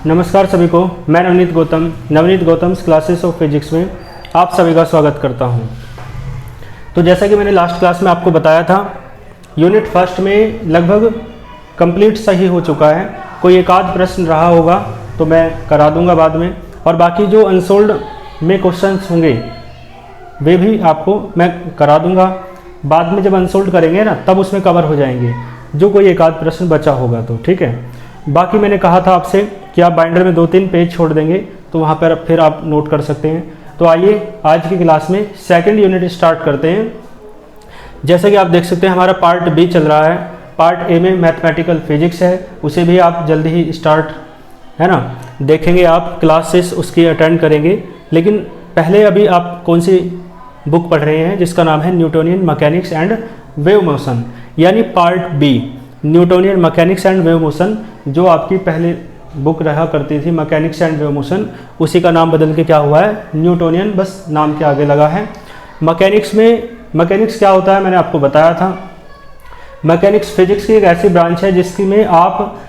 नमस्कार सभी को, मैं Navneet Gautam classes of physics में आप सभी का स्वागत करता हूं। तो जैसा कि मैंने लास्ट क्लास में आपको बताया था, यूनिट फर्स्ट में लगभग कंप्लीट सही हो चुका है। कोई एक आध प्रश्न रहा होगा तो मैं करा दूंगा बाद में, और बाकी जो अनसोल्ड में क्वेश्चंस होंगे वे भी आपको मैं करा दूंगा। बाद में जब अनसोल्ड करेंगे ना, तब उसमें कवर हो जाएंगे जो कोई एक आध प्रश्न बचा होगा तो, ठीक है। बाकी मैंने कहा था आपसे कि आप बाइंडर में 2-3 पेज छोड़ देंगे तो वहाँ पर फिर आप नोट कर सकते हैं। तो आइए आज की क्लास में सेकंड यूनिट स्टार्ट करते हैं। जैसे कि आप देख सकते हैं, हमारा पार्ट बी चल रहा है। पार्ट ए में मैथमेटिकल फिजिक्स है, उसे भी आप जल्दी ही स्टार्ट, है ना, देखेंगे। आप क्लासेस उसकी अटेंड करेंगे। लेकिन पहले अभी आप कौन सी बुक पढ़ रहे हैं जिसका नाम है Newtonian mechanics and wave motion, यानी part B Newtonian mechanics and wave motion, जो आपकी पहले बुक रहा करती थी मैकेनिक्स एंड वेव मोशन, उसी का नाम बदल के क्या हुआ है, न्यूटोनियन, बस नाम के आगे लगा है। मैकेनिक्स क्या होता है मैंने आपको बताया था। मैकेनिक्स फिजिक्स की एक ऐसी ब्रांच है जिसकी में आप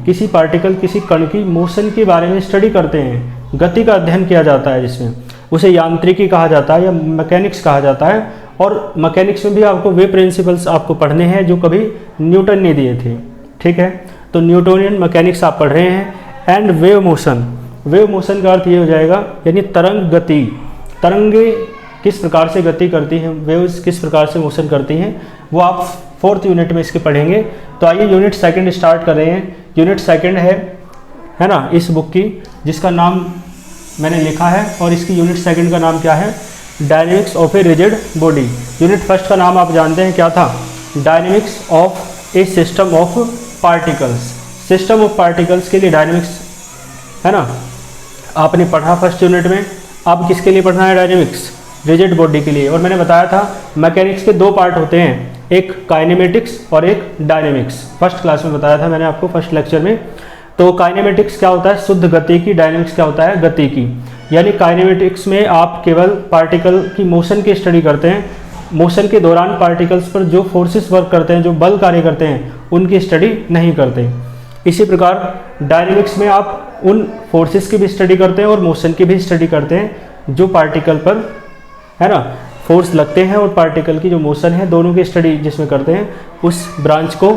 किसी कण की मोशन के बारे में स्टडी करते हैं, गति का अध्ययन किया जाता है, जिसमें उसे यांत्रिकी कहा जाता है या मैकेनिक्स कहा जाता है। और मैकेनिक्स में भी आपको वे प्रिंसिपल्स आपको पढ़ने हैं जो कभी न्यूटन ने दिए थे, ठीक है। तो न्यूटोनियन मैकेनिक्स आप पढ़ रहे हैं। एंड वेव मोशन का अर्थ ये हो जाएगा, यानी तरंग गति, तरंगे किस प्रकार से गति करती हैं, वेव्स किस प्रकार से मोशन करती हैं, वो आप 4th यूनिट में इसके पढ़ेंगे। तो आइए यूनिट सेकंड स्टार्ट कर रहे हैं। यूनिट सेकंड है ना, इस बुक की, जिसका नाम मैंने लिखा है, और इसकी यूनिट सेकंड का नाम क्या है, dynamics of a rigid body. Unit first का नाम आप जानते हैं क्या था, dynamics of A system of particles. System of particles के लिए डायनेमिक्स, है ना, आपने पढ़ा फर्स्ट यूनिट में। अब किसके लिए पढ़ना है, डायनेमिक्स रिजिड बॉडी के लिए। और मैंने बताया था मैकेनिक्स के 2 पार्ट होते हैं, एक काइनेमेटिक्स और एक डायनेमिक्स। फर्स्ट क्लास में बताया था मैंने आपको, फर्स्ट लेक्चर में। तो काइनेमेटिक्स क्या होता है, शुद्ध गति की, डायनेमिक्स क्या होता है, गति की। यानी काइनेमेटिक्स में आप केवल पार्टिकल की मोशन की स्टडी करते हैं, मोशन के दौरान पार्टिकल्स पर जो फोर्सेस वर्क करते हैं, जो बल कार्य करते हैं, उनकी स्टडी नहीं करते। इसी प्रकार डायनेमिक्स में आप उन फोर्सेस की भी स्टडी करते हैं और मोशन की भी स्टडी करते हैं जो पार्टिकल पर, है ना, फोर्स लगते हैं, और पार्टिकल की जो मोशन है, दोनों की स्टडी जिसमें करते हैं, उस ब्रांच को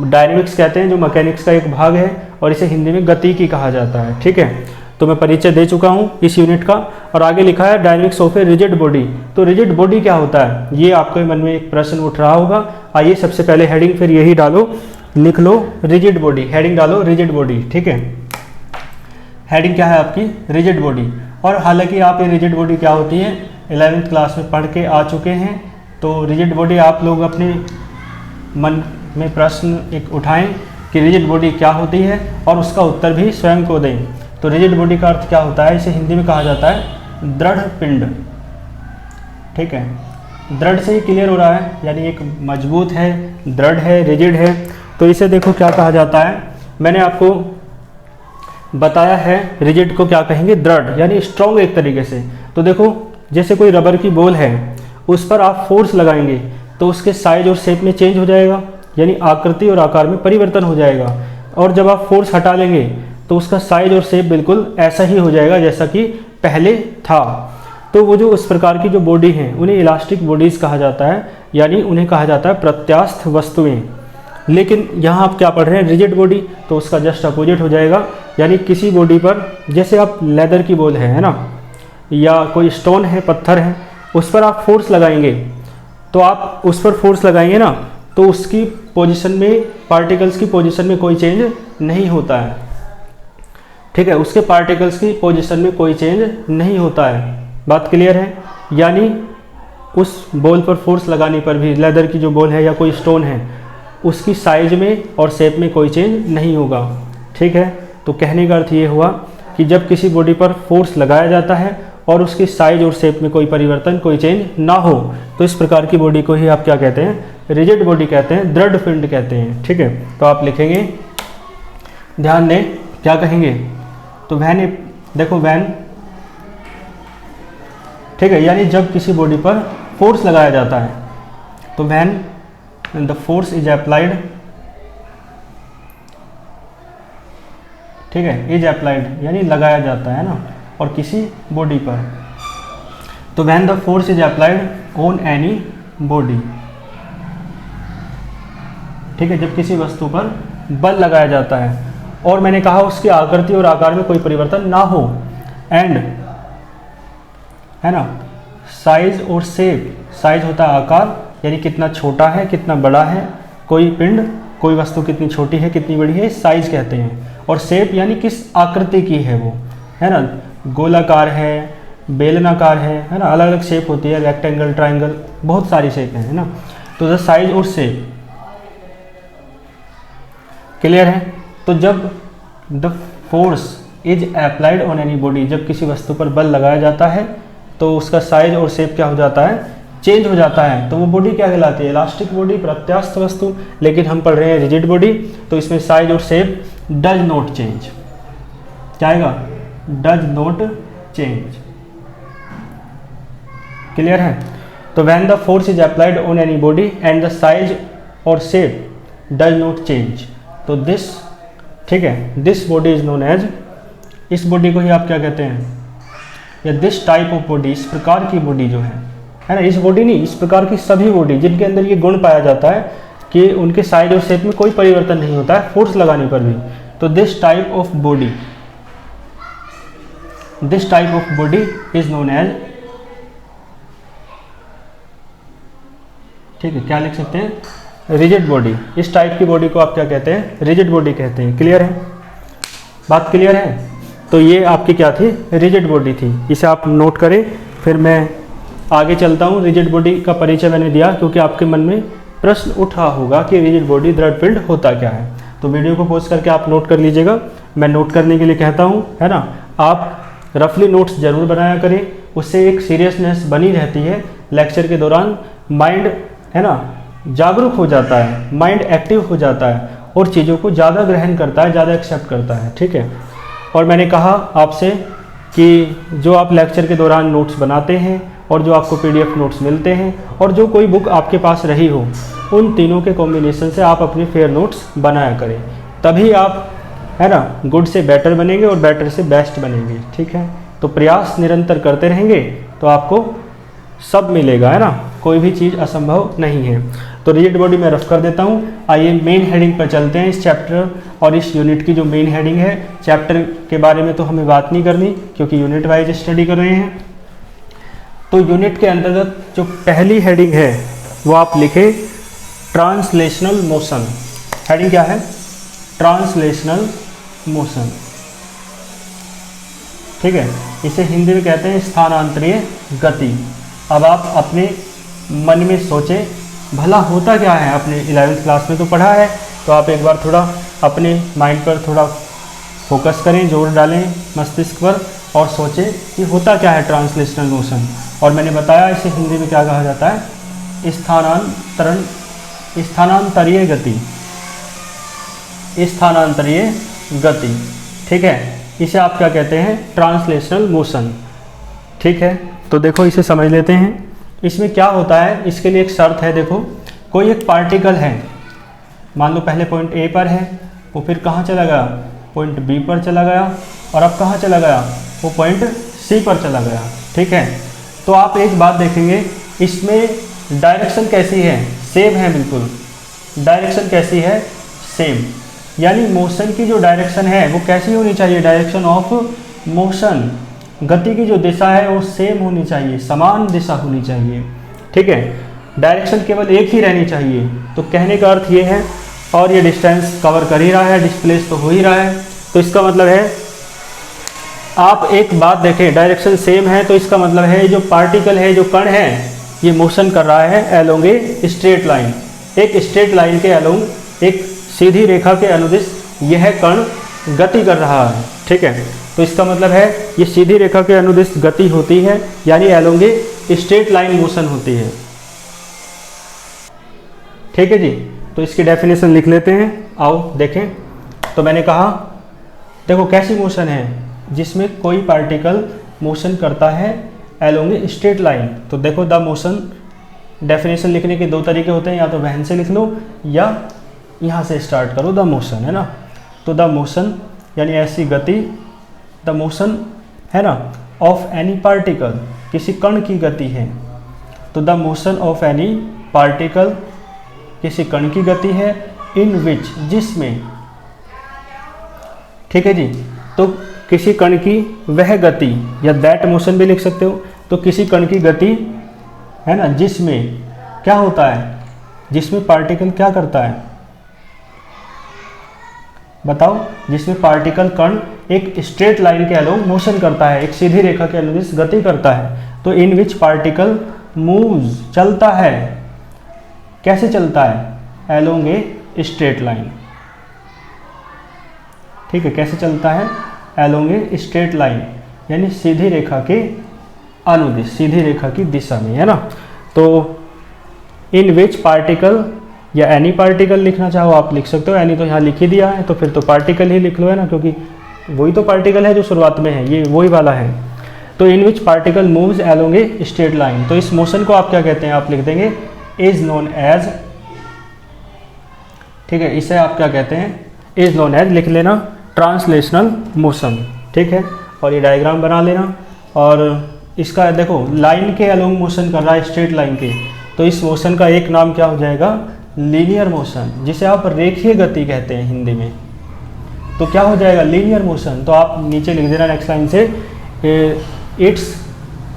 डायनेमिक्स कहते हैं, जो मैकेनिक्स का एक भाग है, और इसे हिंदी में गति की कहा जाता है, ठीक है। तो मैं परिचय दे चुका हूँ इस यूनिट का, और आगे लिखा है dynamics of a rigid body. तो रिजिड बॉडी क्या होता है, ये आपके मन में एक प्रश्न उठ रहा होगा। आइए सबसे पहले हेडिंग फिर यही डालो, लिख लो रिजिड बॉडी, हेडिंग डालो रिजिड बॉडी, ठीक है। हेडिंग क्या है आपकी, रिजिड बॉडी। और हालांकि आप ये रिजिड बॉडी क्या होती है 11th क्लास में पढ़ के आ चुके हैं। तो रिजिड बॉडी आप लोग अपने मन में प्रश्न एक उठाएं कि रिजिड बॉडी क्या होती है, और उसका उत्तर भी स्वयं को दें। तो रिजिड बॉडी का अर्थ क्या होता है, इसे हिंदी में कहा जाता है दृढ़ पिंड, ठीक है। दृढ़ से ही क्लियर हो रहा है, यानी एक मजबूत है, दृढ़ है, रिजिड है। तो इसे देखो क्या कहा जाता है, मैंने आपको बताया है रिजिड को क्या कहेंगे, दृढ़, यानी स्ट्रॉन्ग एक तरीके से। तो देखो, जैसे कोई रबर की बॉल है, उस पर आप फोर्स लगाएंगे तो उसके साइज और शेप में चेंज हो जाएगा, यानी आकृति और आकार में परिवर्तन हो जाएगा। और जब आप फोर्स हटा लेंगे तो उसका साइज और शेप बिल्कुल ऐसा ही हो जाएगा जैसा कि पहले था। तो वो जो उस प्रकार की जो बॉडी हैं, उन्हें इलास्टिक बॉडीज कहा जाता है, यानी उन्हें कहा जाता है प्रत्यास्थ वस्तुएं। लेकिन यहाँ आप क्या पढ़ रहे हैं, रिजिड बॉडी, तो उसका जस्ट अपोजिट हो जाएगा। यानी किसी बॉडी पर, जैसे आप लेदर की बॉल है ना, या कोई स्टोन है, पत्थर है, उस पर आप फोर्स लगाएंगे, तो आप उस पर फोर्स लगाएंगे ना, तो उसकी पोजीशन में, पार्टिकल्स की पोजीशन में कोई चेंज नहीं होता है, ठीक है। उसके पार्टिकल्स की पोजीशन में कोई चेंज नहीं होता है, बात क्लियर है। यानी उस बॉल पर फोर्स लगाने पर भी, लेदर की जो बॉल है या कोई स्टोन है, उसकी साइज में और शेप में कोई चेंज नहीं होगा, ठीक है। तो कहने का अर्थ ये हुआ कि जब किसी बॉडी पर फोर्स लगाया जाता है और उसकी साइज और शेप में कोई परिवर्तन, कोई चेंज ना हो, तो इस प्रकार की बॉडी को ही आप क्या कहते हैं, रिजिड बॉडी कहते हैं, दृढ़ पिंड कहते हैं, ठीक है। तो आप लिखेंगे, ध्यान दें क्या कहेंगे, तो वैन, देखो वैन, ठीक है, यानी जब किसी बॉडी पर फोर्स लगाया जाता है, तो when the force is applied ठीक है, इज अप्लाइड यानी लगाया जाता है ना, और किसी बॉडी पर। तो when the force is applied on any body, ठीक है, जब किसी वस्तु पर बल लगाया जाता है और मैंने कहा उसकी आकृति और आकार में कोई परिवर्तन ना हो, एंड है ना, साइज और शेप, साइज होता है आकार यानी कितना छोटा है कितना बड़ा है, कोई पिंड कोई वस्तु कितनी छोटी है कितनी बड़ी है, साइज कहते हैं। और शेप यानी किस आकृति की है वो, है ना, गोलाकार है, बेलनाकार है ना, अलग अलग शेप होती है, रेक्टेंगल, ट्रायंगल, बहुत सारी शेप है ना। तो द साइज और शेप, क्लियर है। तो जब the force is applied on any body, जब किसी वस्तु पर बल लगाया जाता है तो उसका साइज और शेप क्या हो जाता है, चेंज हो जाता है। तो वो बॉडी क्या कहलाती है, इलास्टिक बॉडी, प्रत्यास्थ वस्तु। लेकिन हम पढ़ रहे हैं रिजिड बॉडी, तो इसमें साइज और शेप डज नॉट चेंज, क्या आएगा, डज नॉट चेंज, क्लियर है। तो when the force is applied on any body and the size और शेप डज नॉट चेंज, तो दिस, ठीक है, this body is known as, इस बॉडी को ही आप क्या कहते हैं, या दिस टाइप ऑफ बॉडी, इस प्रकार की बॉडी जो है ना, इस बॉडी नहीं, इस प्रकार की सभी बॉडी जिनके अंदर ये गुण पाया जाता है कि उनके साइज और शेप में कोई परिवर्तन नहीं होता है फोर्स लगाने पर भी, तो this type of body, this type of body is known as, ठीक है, क्या लिख सकते हैं, रिजिड बॉडी। इस टाइप की बॉडी को आप क्या कहते हैं, रिजिड बॉडी कहते हैं, क्लियर है, बात क्लियर है। तो ये आपकी क्या थी, रिजिड बॉडी थी, इसे आप नोट करें। फिर मैं आगे चलता हूँ। रिजिड बॉडी का परिचय मैंने दिया क्योंकि आपके मन में प्रश्न उठा होगा कि रिजिड बॉडी दृढ़ पिंड होता क्या है। तो वीडियो को पॉज करके आप नोट कर लीजिएगा, मैं नोट करने के लिए कहता हूँ, है ना। आप रफली नोट्स जरूर बनाया करें, उससे एक सीरियसनेस बनी रहती है। लेक्चर के दौरान माइंड, है ना, जागरूक हो जाता है, माइंड एक्टिव हो जाता है और चीज़ों को ज़्यादा ग्रहण करता है, ज़्यादा एक्सेप्ट करता है, ठीक है। और मैंने कहा आपसे कि जो आप लेक्चर के दौरान नोट्स बनाते हैं और जो आपको PDF नोट्स मिलते हैं और जो कोई बुक आपके पास रही हो, उन तीनों के कॉम्बिनेशन से आप अपने फेयर नोट्स बनाया करें, तभी आप, है ना, गुड से बेटर बनेंगे और बेटर से बेस्ट बनेंगे, ठीक है। तो प्रयास निरंतर करते रहेंगे तो आपको सब मिलेगा, है ना, कोई भी चीज़ असंभव नहीं है। तो रिजिड बॉडी में रफ कर देता हूँ। आइए मेन हेडिंग पर चलते हैं। इस चैप्टर और इस यूनिट की जो मेन हेडिंग है, चैप्टर के बारे में तो हमें बात नहीं करनी क्योंकि यूनिट वाइज स्टडी कर रहे हैं। तो यूनिट के अंतर्गत जो पहली हेडिंग है वो आप लिखे ट्रांसलेशनल मोशन। हेडिंग क्या है, ट्रांसलेशनल मोशन, ठीक है। इसे हिंदी में कहते हैं स्थानांतरीय गति। अब आप अपने मन में सोचें भला होता क्या है, आपने 11वीं क्लास में तो पढ़ा है, तो आप एक बार थोड़ा अपने माइंड पर थोड़ा फोकस करें, जोर डालें मस्तिष्क पर और सोचें कि होता क्या है ट्रांसलेशनल मोशन। और मैंने बताया इसे हिंदी में क्या कहा जाता है, स्थानांतरीय गति, स्थानांतरीय गति, ठीक है। इसे आप क्या कहते हैं, ट्रांसलेशनल मोशन, ठीक है। तो देखो इसे समझ लेते हैं। इसमें क्या होता है, इसके लिए एक शर्त है। देखो कोई एक पार्टिकल है, मान लो पहले पॉइंट A पर है, वो फिर कहाँ चला गया, पॉइंट B पर चला गया, और अब कहाँ चला गया, वो पॉइंट C पर चला गया, ठीक है। तो आप एक बात देखेंगे, इसमें डायरेक्शन कैसी है, सेम है, बिल्कुल डायरेक्शन कैसी है, सेम। यानी मोशन की जो डायरेक्शन है वो कैसी होनी चाहिए, डायरेक्शन ऑफ मोशन, गति की जो दिशा है वो सेम होनी चाहिए, समान दिशा होनी चाहिए, ठीक है। डायरेक्शन केवल एक ही रहनी चाहिए। तो कहने का अर्थ ये है, और ये डिस्टेंस कवर कर ही रहा है, डिस्प्लेस तो हो ही रहा है, तो इसका मतलब है, आप एक बात देखें, डायरेक्शन सेम है तो इसका मतलब है जो पार्टिकल है, जो कण है, ये मोशन कर रहा है अलोंग ए स्ट्रेट लाइन, एक स्ट्रेट लाइन के अलोंग, एक सीधी रेखा के अनुदिश यह कण गति कर रहा है, ठीक है। तो इसका मतलब है ये सीधी रेखा के अनुदिश गति होती है, यानी along a straight line motion होती है, ठीक है जी। तो इसकी डेफिनेशन लिख लेते हैं, आओ देखें। तो मैंने कहा देखो कैसी मोशन है, जिसमें कोई पार्टिकल मोशन करता है अलोंग ए स्ट्रेट लाइन। तो देखो द मोशन, डेफिनेशन लिखने के दो तरीके होते हैं, या तो वहन से लिख लो या यहाँ से स्टार्ट करो, द मोशन, है ना। तो द मोशन यानी ऐसी गति, द मोशन है ना, ऑफ एनी पार्टिकल, किसी कण की गति है। तो the motion of any particle, किसी कण की गति है, इन विच, जिसमें, ठीक है जी। तो किसी कण की वह गति, या दैट मोशन भी लिख सकते हो। तो किसी कण की गति है ना, जिसमें क्या होता है, जिसमें पार्टिकल क्या करता है, बताओ। जिसमें पार्टिकल कण एक स्ट्रेट लाइन के अलोंग मोशन करता है, एक सीधी रेखा के अनुदिश गति करता है। तो इन विच पार्टिकल मूव्स, चलता है, कैसे चलता है, अलोंग ए स्ट्रेट लाइन, ठीक है। कैसे चलता है, अलोंग ए स्ट्रेट लाइन, यानी सीधी रेखा के अनुदिश, सीधी रेखा की दिशा में, है ना। तो इन विच पार्टिकल, या एनी पार्टिकल लिखना चाहो आप लिख सकते हो, एनी तो यहाँ लिख ही दिया है, तो फिर तो पार्टिकल ही लिख लो, है ना, क्योंकि वही तो पार्टिकल है जो शुरुआत में है, ये वही वाला है। तो in which particle moves along a straight line, तो इस मोशन को आप क्या कहते हैं, आप लिख देंगे इज नोन एज, ठीक है, इसे आप क्या कहते हैं, इज नोन एज लिख लेना, ट्रांसलेशनल मोशन, ठीक है। और ये डायग्राम बना लेना, और इसका देखो लाइन के अलोंग मोशन कर रहा है, स्ट्रेट लाइन के, तो इस मोशन का एक नाम क्या हो जाएगा, लीनियर मोशन, जिसे आप रेखीय गति कहते हैं हिंदी में। तो क्या हो जाएगा, लीनियर मोशन। तो आप नीचे लिख देना नेक्स्ट लाइन से, इट्स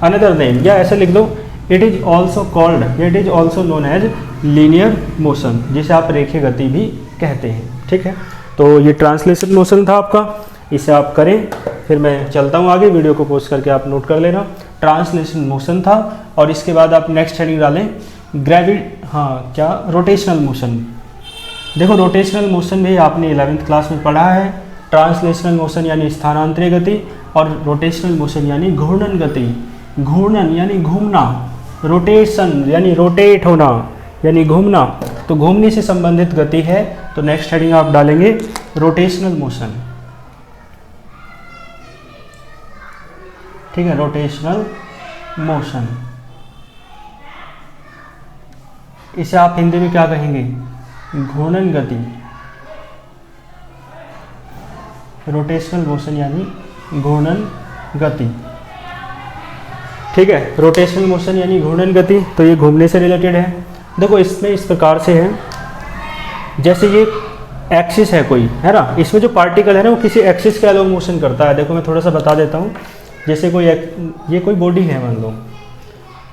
अनदर नेम, या ऐसे लिख दो, it is also called, it is also known as linear motion, जिसे आप रेखीय गति भी कहते हैं, ठीक है। तो ये ट्रांसलेशन मोशन था आपका, इसे आप करें, फिर मैं चलता हूँ आगे, वीडियो को पोस्ट करके आप नोट कर लेना। ट्रांसलेशन मोशन था, और इसके बाद आप नेक्स्ट हेडिंग डालें क्या, रोटेशनल मोशन। देखो रोटेशनल में भी आपने 11th क्लास में पढ़ा है। ट्रांसलेशनल मोशन यानी स्थानांतरीय गति, और रोटेशनल मोशन यानी घूर्णन गति। घूर्णन यानी घूमना, रोटेशन यानी रोटेट होना, यानी घूमना, तो घूमने से संबंधित गति है। तो नेक्स्ट हेडिंग आप डालेंगे रोटेशनल मोशन, ठीक है, रोटेशनल मोशन। इसे आप हिंदी में क्या कहेंगे, घूर्णन गति। रोटेशनल मोशन यानी घूर्णन गति, ठीक है। रोटेशनल मोशन यानी घूर्णन गति, तो ये घूमने से रिलेटेड है। देखो इसमें इस प्रकार से है, जैसे ये एक्सिस है कोई, है ना, इसमें जो पार्टिकल है ना वो किसी एक्सिस के अलोंग मोशन करता है। देखो मैं थोड़ा सा बता देता हूँ, जैसे ये कोई बॉडी है मान लो,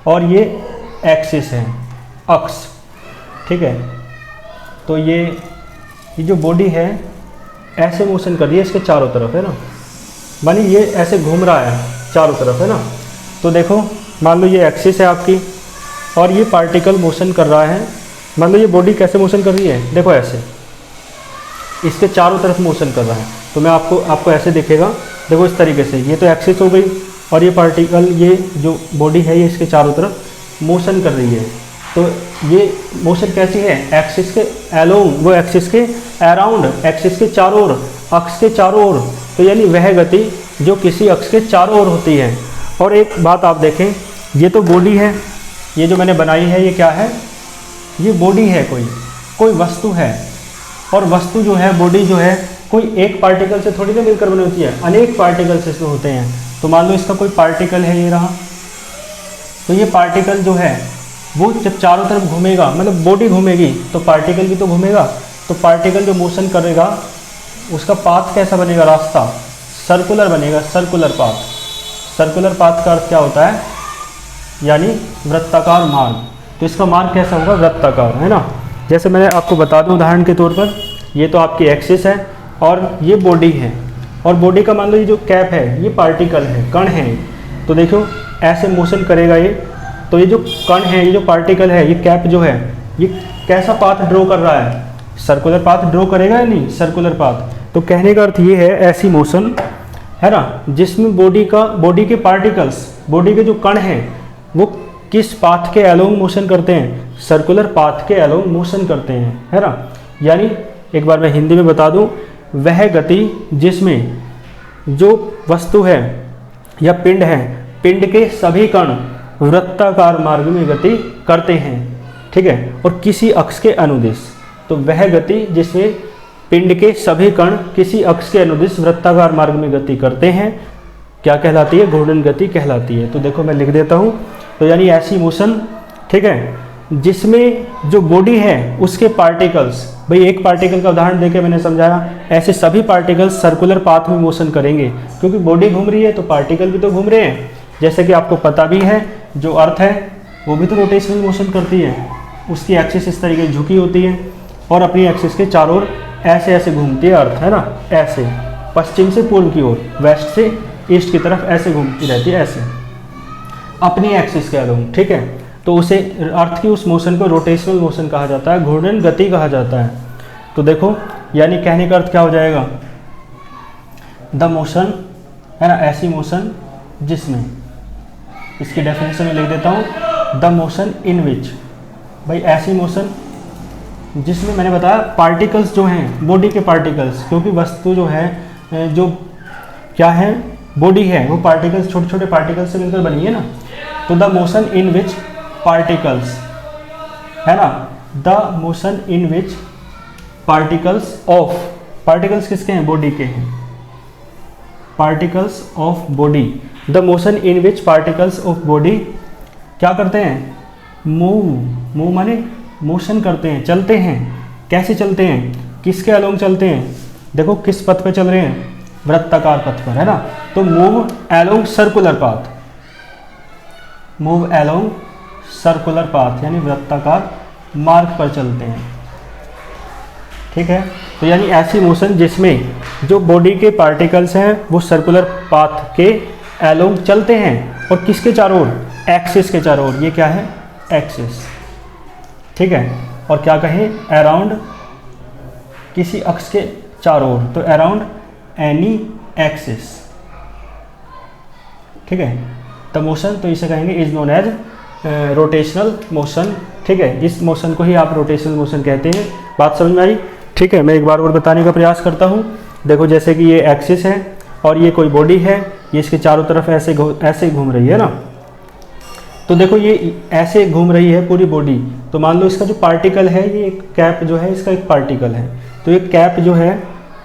और ये एक्सिस है, अक्ष, ठीक है। तो ये जो बॉडी है ऐसे मोशन कर रही है इसके चारों तरफ, है ना, मानी ये ऐसे घूम रहा है चारों तरफ, है ना। तो देखो मान लो ये एक्सिस है आपकी, और ये पार्टिकल मोशन कर रहा है। मान लो ये बॉडी कैसे मोशन कर रही है, देखो ऐसे इसके चारों तरफ मोशन कर रहा है। तो मैं आपको ऐसे दिखेगा, देखो इस तरीके से, ये तो एक्सिस हो गई, और ये पार्टिकल, ये जो बॉडी है ये इसके चारों तरफ मोशन कर रही है। तो ये मोशन कैसी है, एक्सिस के अलोंग, वो एक्सिस के अराउंड, एक्सिस के चारों ओर, अक्ष के चारों ओर। तो यानी वह गति जो किसी अक्ष के चारों ओर होती है। और एक बात आप देखें, ये तो बॉडी है, ये जो मैंने बनाई है ये क्या है, ये बॉडी है, कोई वस्तु है। और वस्तु जो है, बॉडी जो है, कोई एक पार्टिकल से थोड़ी ना मिलकर बनी होती है, अनेक पार्टिकल से इसमें होते हैं। तो मान लो इसका कोई पार्टिकल है, ये रहा, तो ये पार्टिकल जो है वो जब चारों तरफ घूमेगा, मतलब बॉडी घूमेगी तो पार्टिकल भी तो घूमेगा। तो पार्टिकल जो मोशन करेगा उसका पाथ कैसा बनेगा, रास्ता सर्कुलर बनेगा, सर्कुलर पाथ। सर्कुलर पाथ का अर्थ क्या होता है, यानी वृत्ताकार मार्ग। तो इसका मार्ग कैसा होगा, वृत्ताकार, है ना। जैसे मैंने आपको बता दूं उदाहरण के तौर पर, ये तो आपकी एक्सिस है और ये बॉडी है, और बॉडी का मान लो ये जो कैप है ये पार्टिकल है, कण है। तो देखो ऐसे मोशन करेगा ये, तो ये जो कण है, ये जो पार्टिकल है, ये कैप जो है, ये कैसा पाथ ड्रॉ कर रहा है, सर्कुलर पाथ ड्रॉ करेगा या नहीं, सर्कुलर पाथ। तो कहने का अर्थ ये है, ऐसी मोशन, है ना, जिसमें बॉडी के पार्टिकल्स, बॉडी के जो कण हैं वो किस पाथ के अलोंग मोशन करते हैं, सर्कुलर पाथ के अलोंग मोशन करते हैं, है ना। यानी एक बार मैं हिंदी में बता दूं, वह गति जिसमें जो वस्तु है या पिंड है, पिंड के सभी कण वृत्ताकार मार्ग में गति करते हैं, ठीक है, और किसी अक्ष के अनुदिश। तो वह गति जिसमें पिंड के सभी कण किसी अक्ष के अनुदिश वृत्ताकार मार्ग में गति करते हैं, क्या कहलाती है? घूर्णन गति कहलाती है। तो देखो मैं लिख देता हूँ। तो यानी ऐसी मोशन, ठीक है, जिसमें जो बॉडी है उसके पार्टिकल्स, भाई एक पार्टिकल का उदाहरण देके मैंने समझाया, ऐसे सभी पार्टिकल्स सर्कुलर पाथ में मोशन करेंगे, क्योंकि बॉडी घूम रही है तो पार्टिकल भी तो घूम रहे हैं। जैसे कि आपको पता भी है जो अर्थ है वो भी तो रोटेशनल मोशन करती है, उसकी एक्सिस इस तरीके से झुकी होती है और अपनी एक्सिस के चारों ओर ऐसे ऐसे घूमती है अर्थ, है ना, ऐसे पश्चिम से पूर्व की ओर, वेस्ट से ईस्ट की तरफ ऐसे घूमती रहती है, ऐसे अपनी एक्सिस के अलोंग, ठीक है। तो उसे अर्थ की उस मोशन को रोटेशनल मोशन कहा जाता है, घूर्णन गति कहा जाता है। तो देखो यानी कहने का अर्थ क्या हो जाएगा? द मोशन, है ना, ऐसी मोशन जिसमें, इसकी डेफिनेशन में लिख देता हूँ, द मोशन इन विच, भाई ऐसी मोशन जिसमें मैंने बताया पार्टिकल्स जो हैं, बॉडी के पार्टिकल्स, क्योंकि वस्तु जो है, जो क्या है, बॉडी है, वो पार्टिकल्स, छोटे छोटे पार्टिकल्स से मिलकर बनी है ना। तो the motion in which particles, है ना, the motion in which particles of, particles किसके हैं? बॉडी के हैं, particles of body, the motion in which particles of body क्या करते हैं? मूव, मूव माने मोशन करते हैं, चलते हैं। कैसे चलते हैं? किसके अलोंग चलते हैं? देखो किस पथ पे चल रहे हैं? वृत्ताकार पथ पर, है ना। तो move along circular path, move along circular path यानी वृत्ताकार मार्ग पर चलते हैं, ठीक है। तो यानी ऐसी मोशन जिसमें जो बॉडी के पार्टिकल्स हैं वो सर्कुलर पाथ के एलोंग चलते हैं और किसके चारों ओर? एक्सिस के चारों ओर। ये क्या है? एक्सिस, ठीक है। और क्या कहें? अराउंड किसी अक्ष के चारों ओर, तो अराउंड एनी एक्सिस, ठीक है। द मोशन, तो इसे कहेंगे is known as rotational motion, ठीक है। इस मोशन को ही आप रोटेशनल मोशन कहते हैं। बात समझ में आई? ठीक है, मैं एक बार और बताने का प्रयास करता हूँ। देखो जैसे कि ये एक्सिस है और ये कोई बॉडी है, ये इसके चारों तरफ ऐसे ऐसे घूम रही है ना। तो देखो ये ऐसे घूम रही है पूरी बॉडी, तो मान लो इसका जो पार्टिकल है, ये एक कैप जो है इसका एक पार्टिकल है, तो ये कैप जो है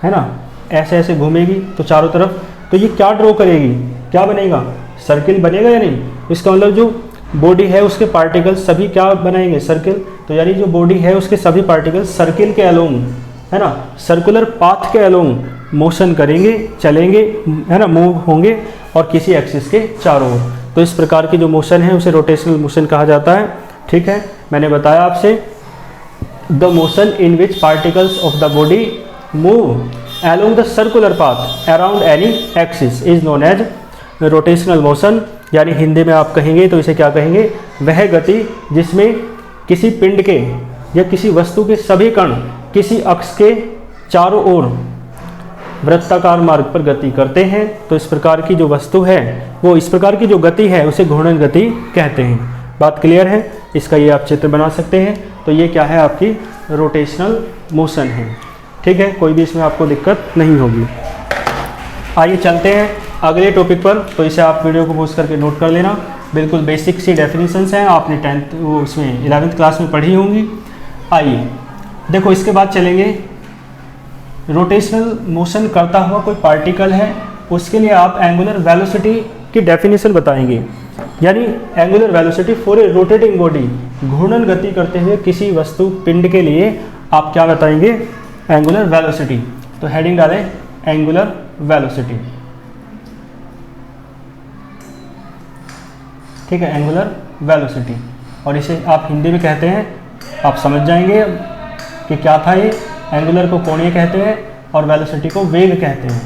ना, ऐसे ऐसे घूमेगी तो चारों तरफ, तो ये क्या ड्रॉ करेगी? क्या बनेगा? सर्किल बनेगा या नहीं? इसका मतलब जो बॉडी है उसके पार्टिकल्स सभी क्या बनाएंगे? सर्किल। तो यानी जो बॉडी है उसके सभी पार्टिकल्स सर्किल के अलोंग, है ना, सर्कुलर पाथ के अलोंग मोशन करेंगे, चलेंगे, है ना, मूव होंगे और किसी एक्सिस के चारों ओर। तो इस प्रकार की जो मोशन है उसे रोटेशनल मोशन कहा जाता है, ठीक है। मैंने बताया आपसे, the motion in which particles of the body move along the circular path around any axis is known as rotational motion. यानी हिंदी में आप कहेंगे तो इसे क्या कहेंगे? वह गति जिसमें किसी पिंड के या किसी वस्तु के सभी कण किसी अक्ष के चारों ओर वृत्ताकार मार्ग पर गति करते हैं। तो इस प्रकार की जो वस्तु है, वो इस प्रकार की जो गति है उसे घूर्णन गति कहते हैं। बात क्लियर है? इसका ये आप चित्र बना सकते हैं। तो ये क्या है? आपकी रोटेशनल मोशन है, ठीक है। कोई भी इसमें आपको दिक्कत नहीं होगी। आइए चलते हैं अगले टॉपिक पर। तो इसे आप वीडियो को पॉज करके नोट कर लेना। बिल्कुल बेसिक सी डेफिनेशंस हैं, आपने 10th वो उसमें 11th क्लास में पढ़ी होंगी। आइए देखो, इसके बाद चलेंगे रोटेशनल मोशन करता हुआ कोई पार्टिकल है, उसके लिए आप एंगुलर वेलोसिटी की डेफिनेशन बताएंगे। यानी angular velocity for a rotating body, घूर्णन गति करते हुए किसी वस्तु पिंड के लिए आप क्या बताएंगे? Angular velocity. तो हेडिंग डालें एंगुलर वेलोसिटी, ठीक है, एंगुलर वेलोसिटी। और इसे आप हिंदी में कहते हैं, आप समझ जाएंगे कि क्या था ये। एंगुलर को कोणीय कहते हैं और वेलोसिटी को वेग कहते हैं।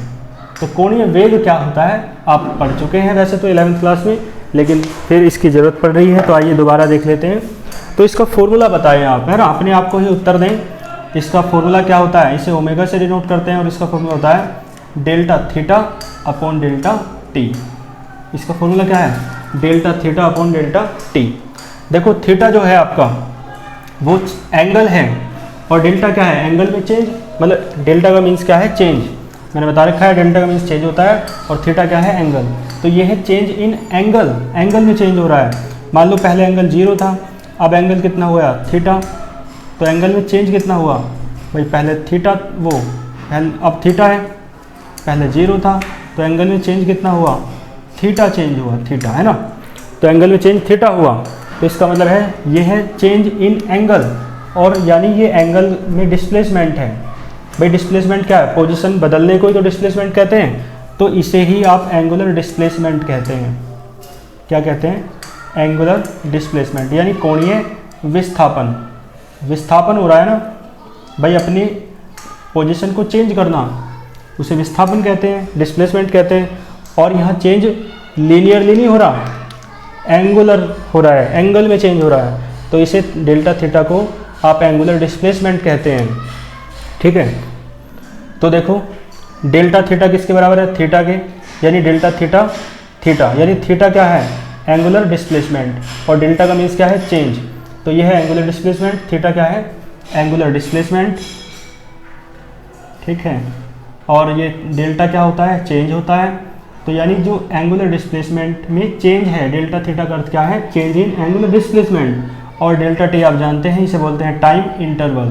तो कोणीय वेग क्या होता है आप पढ़ चुके हैं वैसे तो 11th क्लास में, लेकिन फिर इसकी ज़रूरत पड़ रही है, तो आइए दोबारा देख लेते हैं। तो इसका फॉर्मूला बताएं आप, है ना, अपने आप को ही उत्तर दें। इसका फॉर्मूला क्या होता है? इसे ओमेगा से डिनोट करते हैं और इसका फॉर्मूला होता है delta theta upon delta T. इसका फॉर्मूला क्या है? Delta theta upon delta T. देखो थीटा जो है आपका वो एंगल है और डेल्टा क्या है? एंगल में चेंज, मतलब डेल्टा का मीन्स क्या है? चेंज। मैंने बता रखा है डेल्टा का मीन्स चेंज होता है और थीटा क्या है? एंगल। तो ये है चेंज इन एंगल, एंगल में चेंज हो रहा है। मान लो पहले एंगल 0 था, अब एंगल कितना हुआ? थीटा। तो एंगल में चेंज कितना हुआ? भाई पहले थीटा अब थीटा है, पहले 0 था, तो एंगल में चेंज कितना हुआ, थीटा चेंज हुआ, थीटा है ना, तो एंगल में चेंज थीटा हुआ, तो इसका मतलब है ये है चेंज इन एंगल, और यानी ये एंगल में डिस्प्लेसमेंट है। भाई डिस्प्लेसमेंट क्या है, पोजीशन बदलने को ही तो डिस्प्लेसमेंट कहते हैं, तो इसे ही आप एंगुलर डिस्प्लेसमेंट कहते हैं। क्या कहते हैं, एंगुलर डिस्प्लेसमेंट, यानी कोणीय विस्थापन। विस्थापन हो रहा है ना भाई, अपनी पोजीशन को चेंज करना, उसे विस्थापन कहते हैं, डिस्प्लेसमेंट कहते हैं। और यहाँ चेंज लीनियरली नहीं हो रहा, एंगुलर हो रहा है, एंगल में चेंज हो रहा है, तो इसे डेल्टा थीटा को आप एंगुलर डिस्प्लेसमेंट कहते हैं। ठीक है, तो देखो डेल्टा थीटा किसके बराबर है, थीटा के, यानी डेल्टा थीटा थीटा, यानी थीटा क्या है, एंगुलर डिस्प्लेसमेंट, और डेल्टा का मीन्स क्या है, चेंज, तो यह है एंगुलर डिस्प्लेसमेंट, थीटा क्या है, एंगुलर डिस्प्लेसमेंट। ठीक है, और ये डेल्टा क्या होता है, चेंज होता है, तो यानी जो एंगुलर डिस्प्लेसमेंट में चेंज है, डेल्टा थीटा का अर्थ क्या है, चेंज इन एंगुलर डिस्प्लेसमेंट। और डेल्टा टी आप जानते हैं, इसे बोलते हैं टाइम इंटरवल।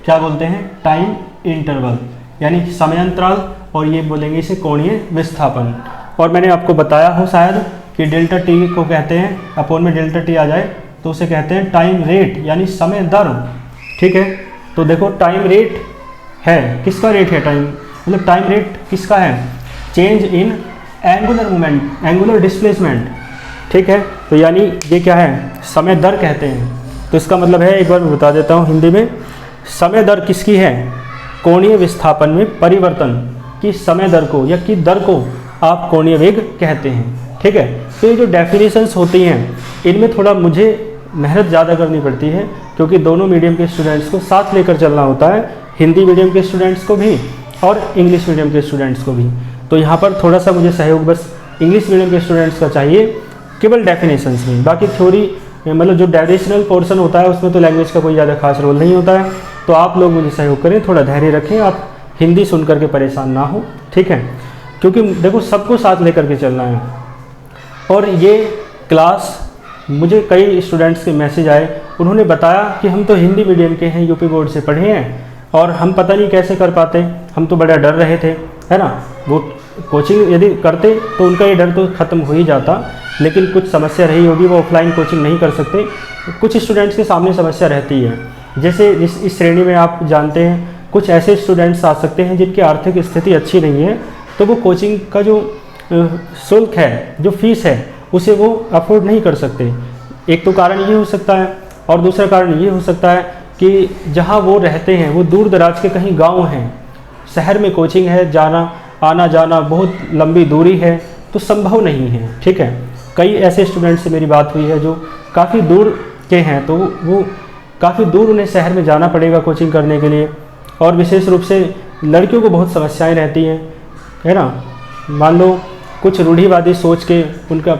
क्या बोलते हैं, टाइम इंटरवल, यानी समयांतराल, और ये बोलेंगे इसे कोणीय विस्थापन। और मैंने आपको बताया हो शायद कि डेल्टा टी को कहते हैं, अपोन में डेल्टा टी आ जाए तो उसे कहते हैं टाइम रेट, यानी समय दर। ठीक है, तो देखो टाइम रेट है, किसका रेट है, टाइम मतलब टाइम रेट किसका है, change in angular movement, angular displacement. ठीक है, तो यानी ये क्या है, समय दर कहते हैं। तो इसका मतलब है, एक बार मैं बता देता हूँ हिंदी में, समय दर किसकी है, कोणीय विस्थापन में परिवर्तन की समय दर को या की दर को आप कोणीय वेग कहते हैं। ठीक है, तो ये जो डेफिनेशंस होती हैं इनमें थोड़ा मुझे मेहनत ज़्यादा करनी पड़ती है, क्योंकि दोनों मीडियम के स्टूडेंट्स को साथ लेकर चलना होता है, हिंदी मीडियम के स्टूडेंट्स को भी और इंग्लिश मीडियम के स्टूडेंट्स को भी। तो यहाँ पर थोड़ा सा मुझे सहयोग बस इंग्लिश मीडियम के स्टूडेंट्स का चाहिए, केवल डेफिनेशंस में। बाकी थ्योरी मतलब जो डायरेक्शनल पोर्शन होता है उसमें तो लैंग्वेज का कोई ज़्यादा खास रोल नहीं होता है। तो आप लोग मुझे सहयोग करें, थोड़ा धैर्य रखें, आप हिंदी सुन करके परेशान ना हो। ठीक है, क्योंकि देखो सबको साथ लेकर के चलना है। और ये क्लास मुझे कई स्टूडेंट्स के मैसेज आए, उन्होंने बताया कि हम तो हिंदी मीडियम के हैं, यूपी बोर्ड से पढ़े हैं और हम पता नहीं कैसे कर पाते, हम तो बड़ा डर रहे थे, है ना। वो कोचिंग यदि करते तो उनका ये डर तो ख़त्म हो ही जाता, लेकिन कुछ समस्या रही होगी, वो ऑफलाइन कोचिंग नहीं कर सकते। कुछ स्टूडेंट्स के सामने समस्या रहती है, जैसे इस श्रेणी में आप जानते हैं कुछ ऐसे स्टूडेंट्स आ सकते हैं जिनकी आर्थिक स्थिति अच्छी नहीं है, तो वो कोचिंग का जो शुल्क है, जो फीस है, उसे वो अफोर्ड नहीं कर सकते। एक तो कारण ये हो सकता है, और दूसरा कारण ये हो सकता है कि जहाँ वो रहते हैं वो दूर दराज के कहीं गांव हैं, शहर में कोचिंग है, जाना आना जाना बहुत लंबी दूरी है, तो संभव नहीं है। ठीक है, कई ऐसे स्टूडेंट से मेरी बात हुई है जो काफ़ी दूर के हैं, तो वो काफ़ी दूर उन्हें शहर में जाना पड़ेगा कोचिंग करने के लिए। और विशेष रूप से लड़कियों को बहुत समस्याएं रहती हैं, है ना। मान लो कुछ रूढ़िवादी सोच के उनका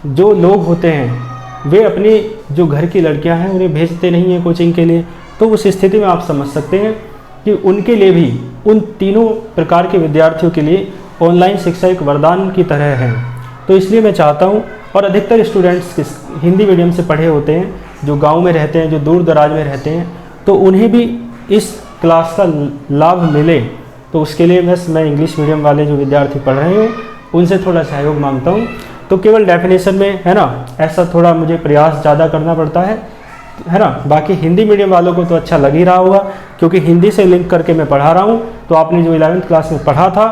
जो लोग होते हैं वे अपनी जो घर की लड़कियां हैं उन्हें भेजते नहीं हैं कोचिंग के लिए, तो उस स्थिति में आप समझ सकते हैं कि उनके लिए भी, उन तीनों प्रकार के विद्यार्थियों के लिए ऑनलाइन शिक्षा एक वरदान की तरह है। तो इसलिए मैं चाहता हूँ, और अधिकतर स्टूडेंट्स हिंदी मीडियम से पढ़े होते हैं, जो गांव में रहते हैं, जो दूर दराज में रहते हैं, तो उन्हें भी इस क्लास का लाभ मिले। तो उसके लिए बस मैं इंग्लिश मीडियम वाले जो विद्यार्थी पढ़ रहे हैं उनसे थोड़ा सहयोग मांगता हूँ। तो केवल डेफिनेशन में, है ना, ऐसा थोड़ा मुझे प्रयास ज़्यादा करना पड़ता है ना। बाकी हिंदी मीडियम वालों को तो अच्छा लग ही रहा होगा, क्योंकि हिंदी से लिंक करके मैं पढ़ा रहा हूँ। तो आपने जो 11वीं क्लास में पढ़ा था,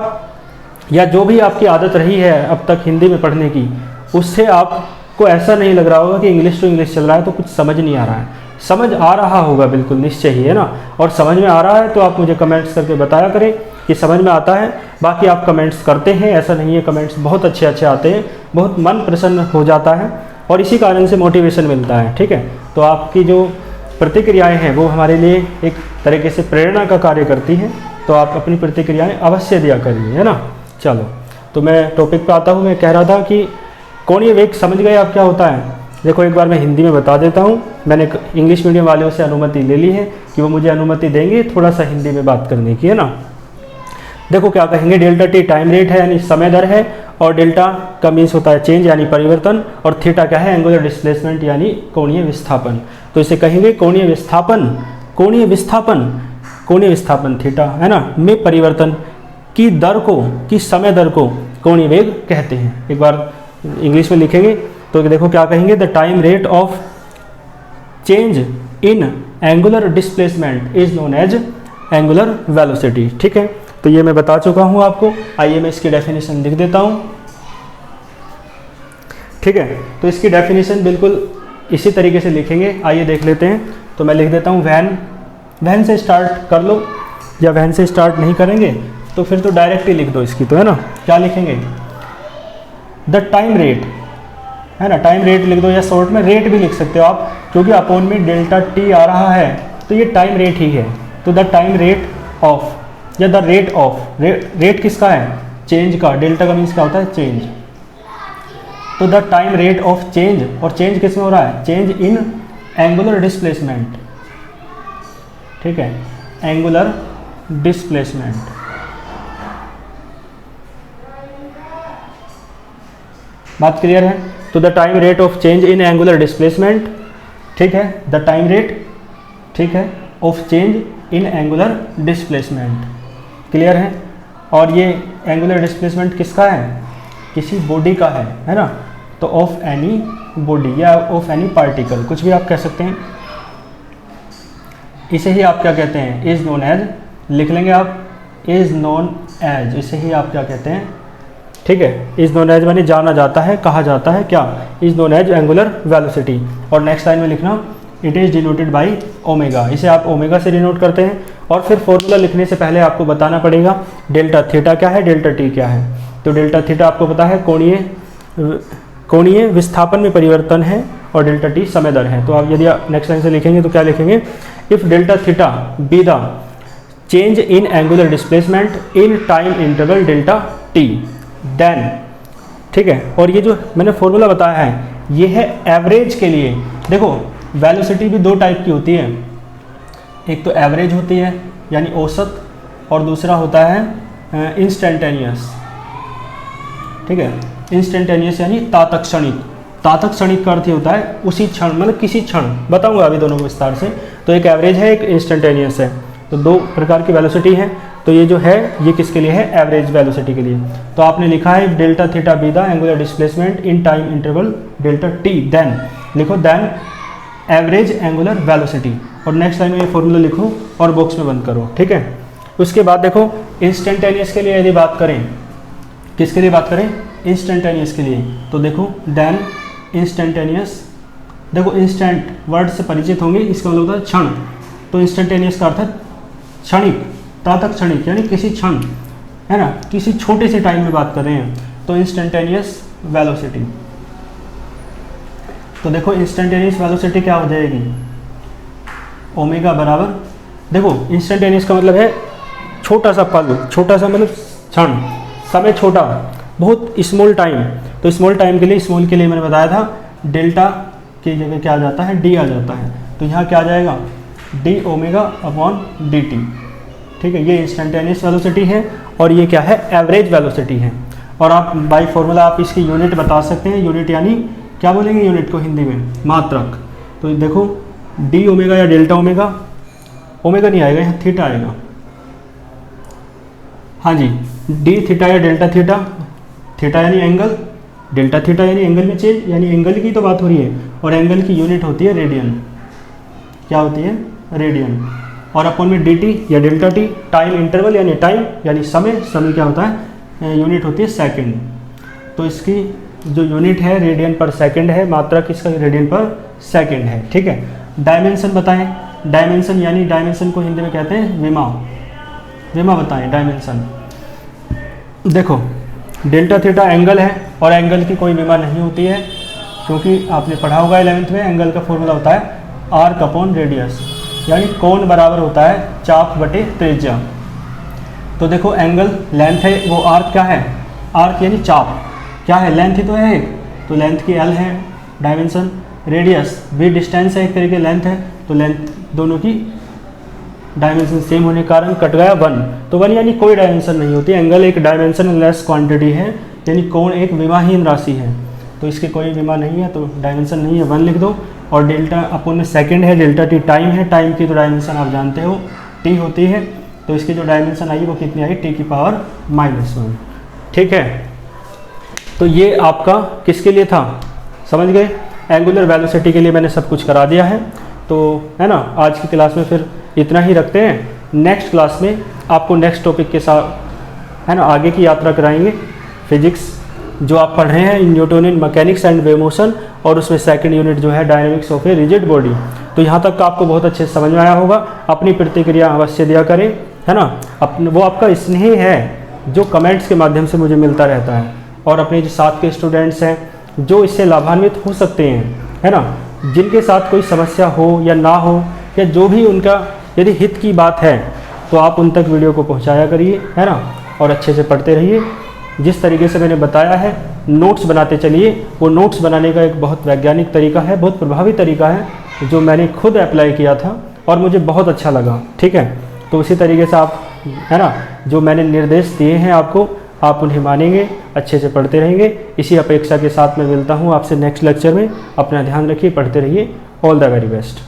या जो भी आपकी आदत रही है अब तक हिंदी में पढ़ने की, उससे आपको ऐसा नहीं लग रहा होगा कि इंग्लिश टू इंग्लिश चल रहा है तो कुछ समझ नहीं आ रहा है। समझ आ रहा होगा बिल्कुल निश्चय ही, है ना। और समझ में आ रहा है तो आप मुझे कमेंट्स करके बताया करें कि समझ में आता है। बाकी आप कमेंट्स करते हैं, ऐसा नहीं है, कमेंट्स बहुत अच्छे अच्छे आते हैं, बहुत मन प्रसन्न हो जाता है और इसी कारण से मोटिवेशन मिलता है। ठीक है, तो आपकी जो प्रतिक्रियाएं हैं वो हमारे लिए एक तरीके से प्रेरणा का कार्य करती हैं, तो आप अपनी प्रतिक्रियाएं अवश्य दिया करिए, है ना। चलो, तो मैं टॉपिक पे आता हूँ। मैं कह रहा था कि कोणीय वेग समझ गए आप क्या होता है। देखो एक बार मैं हिंदी में बता देता हूँ। मैंने इंग्लिश मीडियम वालों से अनुमति ले ली है कि वो मुझे अनुमति देंगे थोड़ा सा हिंदी में बात करने की, है ना। देखो क्या कहेंगे, डेल्टा टी टाइम रेट है यानी समय दर है, और डेल्टा का मीन्स होता है चेंज यानी परिवर्तन, और थीटा क्या है, एंगुलर डिस्प्लेसमेंट यानी कोणीय विस्थापन। तो इसे कहेंगे कोणीय विस्थापन, कोणीय विस्थापन थीटा है ना में परिवर्तन की दर को, की समय दर को कोणीय वेग कहते हैं। एक बार इंग्लिश में लिखेंगे तो देखो क्या कहेंगे, the time rate of change in angular displacement is known as angular velocity. ठीक है, तो ये मैं बता चुका हूँ आपको। आइए मैं इसकी डेफिनेशन लिख देता हूँ। ठीक है, तो इसकी डेफिनेशन बिल्कुल इसी तरीके से लिखेंगे। आइए देख लेते हैं। तो मैं लिख देता हूँ वैन से स्टार्ट कर लो, या वैन से स्टार्ट नहीं करेंगे तो फिर तो डायरेक्ट ही लिख दो इसकी, तो है ना। क्या लिखेंगे, द टाइम रेट, है ना, टाइम रेट लिख दो, या शॉर्ट में रेट भी लिख सकते हो आप, क्योंकि अपॉन में डेल्टा टी आ रहा है तो ये टाइम रेट ही है। तो द टाइम रेट ऑफ, या द रेट ऑफ, रेट किसका है, चेंज का, डेल्टा का मीन्स क्या होता है, चेंज। तो the time rate of change, और चेंज किस में हो रहा है, चेंज इन एंगुलर डिस्प्लेसमेंट। ठीक है, एंगुलर डिस्प्लेसमेंट। बात क्लियर है। तो the time rate of change in angular displacement, ठीक है, द टाइम रेट, ठीक है, of change in angular displacement, clear है। और ये एंगुलर डिस्प्लेसमेंट किसका है, किसी बॉडी का है ना। तो ऑफ एनी बॉडी या ऑफ एनी पार्टिकल, कुछ भी आप कह सकते हैं। इसे ही आप क्या कहते हैं, इज नोन एज, लिख लेंगे आप, इज नोन एज, इसे ही आप क्या कहते हैं, ठीक है, इज नोन एज माने जाना जाता है, कहा जाता है क्या, is known as angular velocity. और नेक्स्ट लाइन में लिखना, it is denoted by omega, इसे आप ओमेगा से डिनोट करते हैं। और फिर फॉर्मूला लिखने से पहले आपको बताना पड़ेगा डेल्टा थीटा क्या है, डेल्टा टी क्या है। तो डेल्टा थीटा आपको पता है कोणीय विस्थापन में परिवर्तन है, और डेल्टा टी समय दर है। तो आप यदि नेक्स्ट लाइन से लिखेंगे तो क्या लिखेंगे, if delta theta be the change in angular displacement in time interval delta t then, ठीक है। और ये जो मैंने फॉर्मूला बताया है ये है एवरेज के लिए। देखो वेलोसिटी भी दो टाइप की होती है, एक तो एवरेज होती है यानी औसत, और दूसरा होता है इंस्टेंटेनियस। ठीक है, इंस्टेंटेनियस यानी तात्क्षणिक। तात्क्षणिक का अर्थ होता है उसी क्षण, मतलब किसी क्षण, बताऊंगा अभी दोनों को विस्तार से। तो एक एवरेज है, एक इंस्टेंटेनियस है, तो दो प्रकार की वेलोसिटी है। तो ये जो है ये किसके लिए है, एवरेज वेलोसिटी के लिए। तो आपने लिखा है delta theta be the angular displacement in time interval delta t, then लिखो देन एवरेज एंगुलर वेलोसिटी, और नेक्स्ट लाइन में ये फॉर्मूला लिखो और बॉक्स में बंद करो। ठीक है, उसके बाद देखो इंस्टेंटेनियस के लिए यदि बात करें, किसके लिए बात करें, इंस्टेंटेनियस के लिए, तो देखो देन इंस्टेंटेनियस। देखो इंस्टेंट वर्ड से परिचित होंगे, इसका मतलब होता है क्षण। तो इंस्टेंटेनियस का अर्थ है क्षणिक, तात्क्षणिक यानी किसी क्षण, है ना, किसी छोटे से टाइम में बात कर रहे हैं। तो इंस्टेंटेनियस वेलोसिटी। तो देखो इंस्टेंटेनियस वेलोसिटी क्या हो जाएगी, ओमेगा बराबर, देखो इंस्टेंटेनियस का मतलब है छोटा सा पल, छोटा सा मतलब क्षण, समय छोटा, बहुत स्मॉल टाइम। तो स्मॉल टाइम के लिए, स्मॉल के लिए मैंने बताया था डेल्टा की जगह क्या आ जाता है, डी आ जाता है। तो यहाँ क्या आ जाएगा, D omega upon D T. ठीक है, ये इंस्टेंटेनियस वेलोसिटी है, और ये क्या है, एवरेज वेलोसिटी है। और आप बाय फॉर्मूला आप इसकी यूनिट बता सकते हैं। यूनिट यानी क्या बोलेंगे यूनिट को हिंदी में, मात्रक। तो देखो डी ओमेगा या डेल्टा ओमेगा, ओमेगा नहीं आएगा, यहाँ थीटा आएगा। हाँ जी, डी थीटा या डेल्टा थीटा, थीटा यानी एंगल, डेल्टा थीटा यानी एंगल में चेंज, यानी एंगल की तो बात हो रही है, और एंगल की यूनिट होती है रेडियन। क्या होती है, रेडियन। और अपन में डी टी या डेल्टा टी, टाइम इंटरवल यानी टाइम यानी समय, समय क्या होता है, यूनिट होती है सेकंड। तो इसकी जो यूनिट है रेडियन पर सेकंड है, मात्रा किसका, रेडियन पर सेकंड है। ठीक है, डायमेंशन बताएं, डायमेंशन यानी डायमेंशन को हिंदी में कहते हैं विमा, विमा बताएं डायमेंशन। देखो डेल्टा थीटा एंगल है, और एंगल की कोई विमा नहीं होती है, क्योंकि आपने पढ़ा होगा 11th में, एंगल का फॉर्मूला होता है आर्क अपॉन रेडियस, यानी कोण बराबर होता है चाप बटे त्रिज्या। तो देखो एंगल लेंथ है, वो आर्क क्या है, आर्क यानी चाप, क्या है, लेंथ ही तो है एक, तो लेंथ की एल है डायमेंशन, रेडियस भी डिस्टेंस है एक तरीके, लेंथ है, तो लेंथ दोनों की डायमेंशन सेम होने के कारण कट गया 1। तो 1 यानी कोई डायमेंशन नहीं होती, एंगल एक डायमेंशन लेस क्वांटिटी है, यानी कोण एक विमाहीन राशि है। तो इसकी कोई विमा नहीं है, तो डायमेंशन नहीं है, 1 लिख दो। और डेल्टा अपन में सेकेंड है, डेल्टा टी टाइम है, टाइम की तो डायमेंशन आप जानते हो टी होती है, तो इसकी जो डायमेंशन आई वो कितनी आई, टी की पावर -1। ठीक है, तो ये आपका किसके लिए था, समझ गए, एंगुलर वेलोसिटी के लिए मैंने सब कुछ करा दिया है। तो है ना, आज की क्लास में फिर इतना ही रखते हैं। नेक्स्ट क्लास में आपको नेक्स्ट टॉपिक के साथ है ना आगे की यात्रा कराएंगे, फिजिक्स जो आप पढ़ रहे हैं Newtonian mechanics and wave motion, और उसमें सेकंड यूनिट जो है dynamics of a rigid body. तो यहाँ तक का आपको बहुत अच्छे से समझ में आया होगा। अपनी प्रतिक्रिया अवश्य दिया करें, है ना, अपने वो आपका स्नेह है जो कमेंट्स के माध्यम से मुझे मिलता रहता है, और अपने जो साथ के स्टूडेंट्स हैं जो इससे लाभान्वित हो सकते हैं, है ना, जिनके साथ कोई समस्या हो या ना हो, या जो भी उनका यदि हित की बात है, तो आप उन तक वीडियो को पहुंचाया करिए, है ना, और अच्छे से पढ़ते रहिए। जिस तरीके से मैंने बताया है नोट्स बनाते चलिए, वो नोट्स बनाने का एक बहुत वैज्ञानिक तरीका है, बहुत प्रभावी तरीका है, जो मैंने खुद अप्लाई किया था और मुझे बहुत अच्छा लगा। ठीक है, तो उसी तरीके से आप, है ना, जो मैंने निर्देश दिए हैं आपको, आप उन्हें मानेंगे, अच्छे से पढ़ते रहेंगे। इसी अपेक्षा के साथ मैं मिलता हूँ आपसे नेक्स्ट लेक्चर में। अपना ध्यान रखिए, पढ़ते रहिए। All the very best.